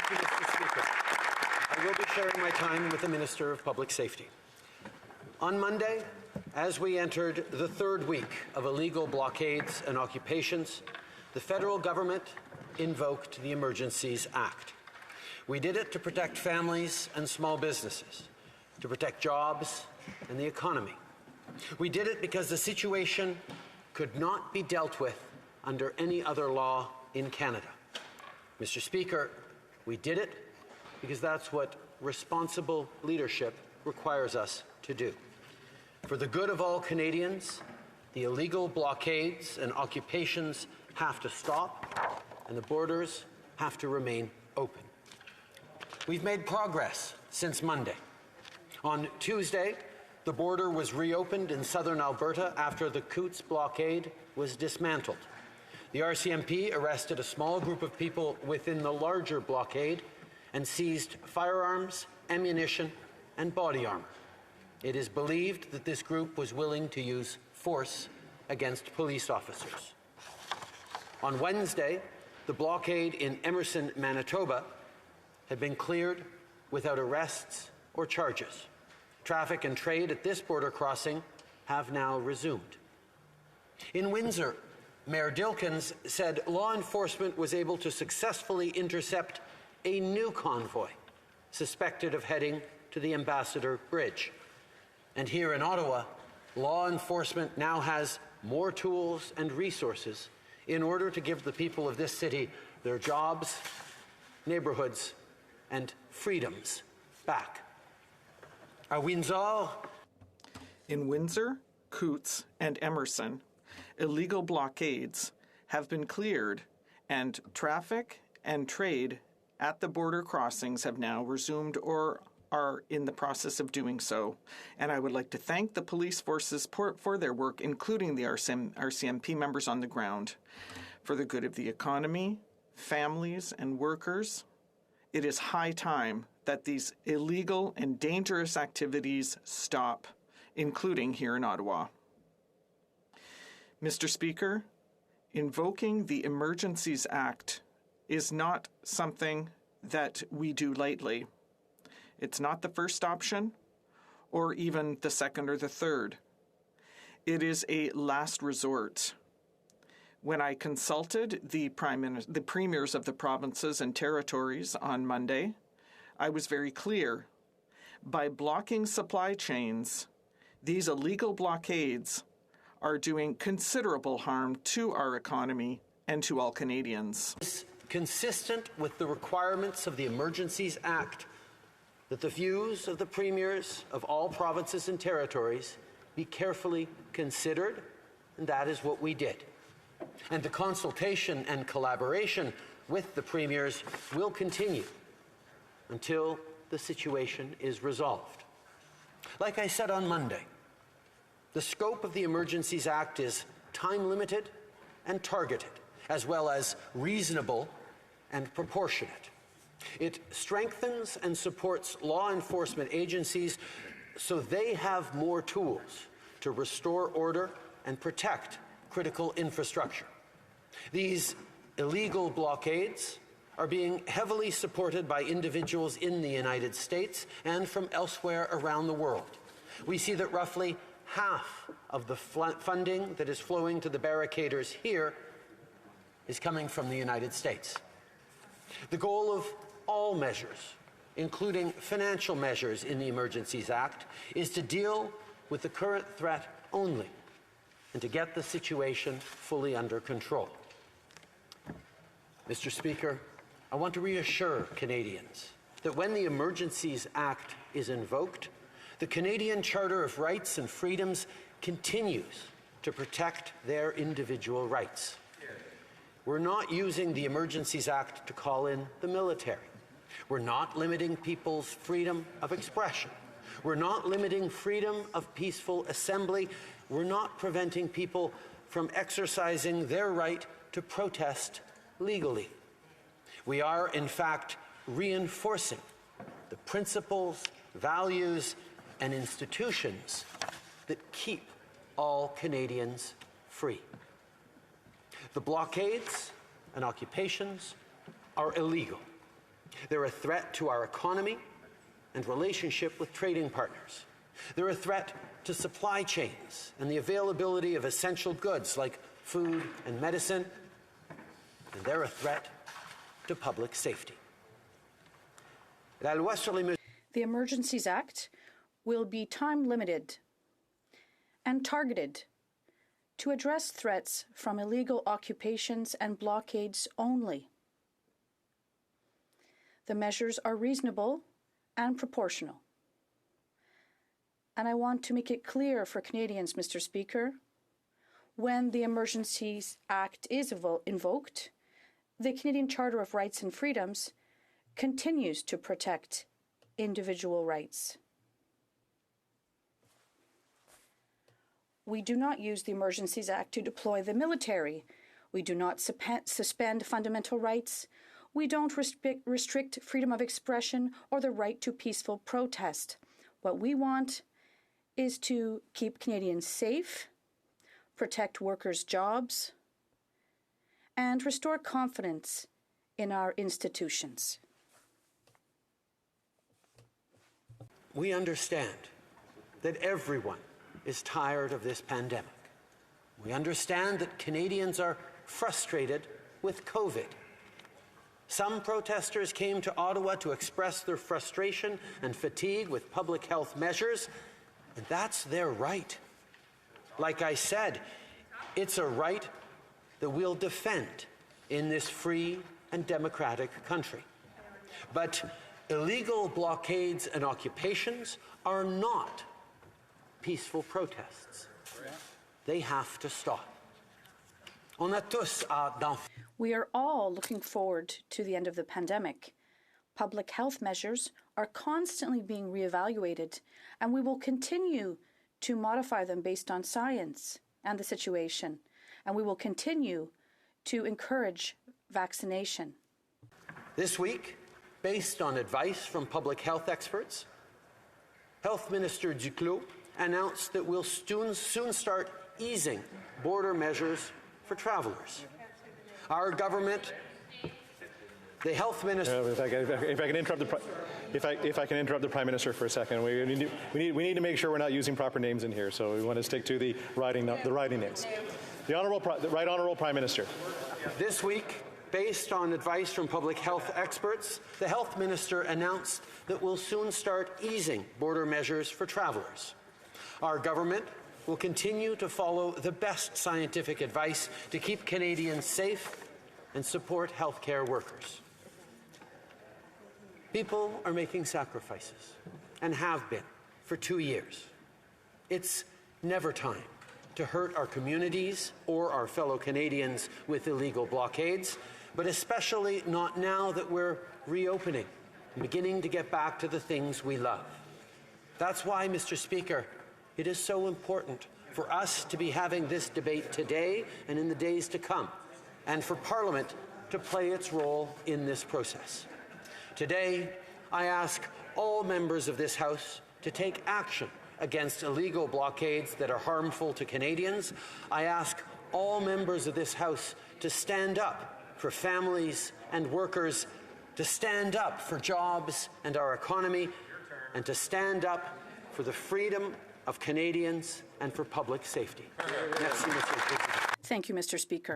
Thank you, Mr. Speaker. I will be sharing my time with the Minister of Public Safety. On Monday, as we entered the third week of illegal blockades and occupations, the federal government invoked the Emergencies Act. We did it to protect families and small businesses, to protect jobs and the economy. We did it because the situation could not be dealt with under any other law in Canada. Mr. Speaker, we did it because that's what responsible leadership requires us to do. For the good of all Canadians, the illegal blockades and occupations have to stop, and the borders have to remain open. We've made progress since Monday. On Tuesday, the border was reopened in southern Alberta after the Coutts blockade was dismantled. The RCMP arrested a small group of people within the larger blockade and seized firearms, ammunition, and body armor. It is believed that this group was willing to use force against police officers. On Wednesday, the blockade in Emerson, Manitoba, had been cleared without arrests or charges. Traffic and trade at this border crossing have now resumed. In Windsor, Mayor Dilkens said law enforcement was able to successfully intercept a new convoy suspected of heading to the Ambassador Bridge. And here in Ottawa, law enforcement now has more tools and resources in order to give the people of this city their jobs, neighborhoods, and freedoms back. À Windsor. In Windsor, Coutts, and Emerson, illegal blockades have been cleared and traffic and trade at the border crossings have now resumed or are in the process of doing so. And I would like to thank the police forces for their work, including the RCMP members on the ground. For the good of the economy, families, and workers, it is high time that these illegal and dangerous activities stop, including here in Ottawa. Mr. Speaker, invoking the Emergencies Act is not something that we do lightly. It's not the first option or even the second or the third. It is a last resort. When I consulted the premiers of the provinces and territories on Monday, I was very clear. By blocking supply chains, these illegal blockades are doing considerable harm to our economy and to all Canadians. It's consistent with the requirements of the Emergencies Act that the views of the premiers of all provinces and territories be carefully considered, and that is what we did. And the consultation and collaboration with the premiers will continue until the situation is resolved. Like I said on Monday, the scope of the Emergencies Act is time-limited and targeted, as well as reasonable and proportionate. It strengthens and supports law enforcement agencies so they have more tools to restore order and protect critical infrastructure. These illegal blockades are being heavily supported by individuals in the United States and from elsewhere around the world. We see that roughly half of the funding that is flowing to the barricaders here is coming from the United States. The goal of all measures, including financial measures in the Emergencies Act, is to deal with the current threat only and to get the situation fully under control. Mr. Speaker, I want to reassure Canadians that when the Emergencies Act is invoked, the Canadian Charter of Rights and Freedoms continues to protect their individual rights. We're not using the Emergencies Act to call in the military. We're not limiting people's freedom of expression. We're not limiting freedom of peaceful assembly. We're not preventing people from exercising their right to protest legally. We are, in fact, reinforcing the principles, values, and institutions that keep all Canadians free. The blockades and occupations are illegal. They're a threat to our economy and relationship with trading partners. They're a threat to supply chains and the availability of essential goods like food and medicine. And they're a threat to public safety. The Emergencies Act will be time-limited and targeted to address threats from illegal occupations and blockades only. The measures are reasonable and proportional. And I want to make it clear for Canadians, Mr. Speaker, when the Emergencies Act is invoked, the Canadian Charter of Rights and Freedoms continues to protect individual rights. We do not use the Emergencies Act to deploy the military. We do not suspend fundamental rights. We don't restrict freedom of expression or the right to peaceful protest. What we want is to keep Canadians safe, protect workers' jobs, and restore confidence in our institutions. We understand that everyone is tired of this pandemic. We understand that Canadians are frustrated with COVID. Some protesters came to Ottawa to express their frustration and fatigue with public health measures, and that's their right. Like I said, it's a right that we'll defend in this free and democratic country. But illegal blockades and occupations are not peaceful protests. They have to stop. We are all looking forward to the end of the pandemic. Public health measures are constantly being reevaluated, and we will continue to modify them based on science and the situation, and we will continue to encourage vaccination. This week, based on advice from public health experts, Health Minister Duclos announced that we'll soon start easing border measures for travelers. Our government, the health minister... If I can interrupt the Prime Minister for a second, we need to make sure we're not using proper names in here, so we want to stick to the riding names. The Right Honourable Prime Minister. This week, based on advice from public health experts, the Health Minister announced that we'll soon start easing border measures for travelers. Our government will continue to follow the best scientific advice to keep Canadians safe and support healthcare workers. People are making sacrifices and have been for 2 years. It's never time to hurt our communities or our fellow Canadians with illegal blockades, but especially not now that we're reopening and beginning to get back to the things we love. That's why, Mr. Speaker, it is so important for us to be having this debate today and in the days to come, and for Parliament to play its role in this process. Today, I ask all members of this House to take action against illegal blockades that are harmful to Canadians. I ask all members of this House to stand up for families and workers, to stand up for jobs and our economy, and to stand up for the freedom of Canadians and for public safety. Merci, Mr. President. Thank you, Mr. Speaker.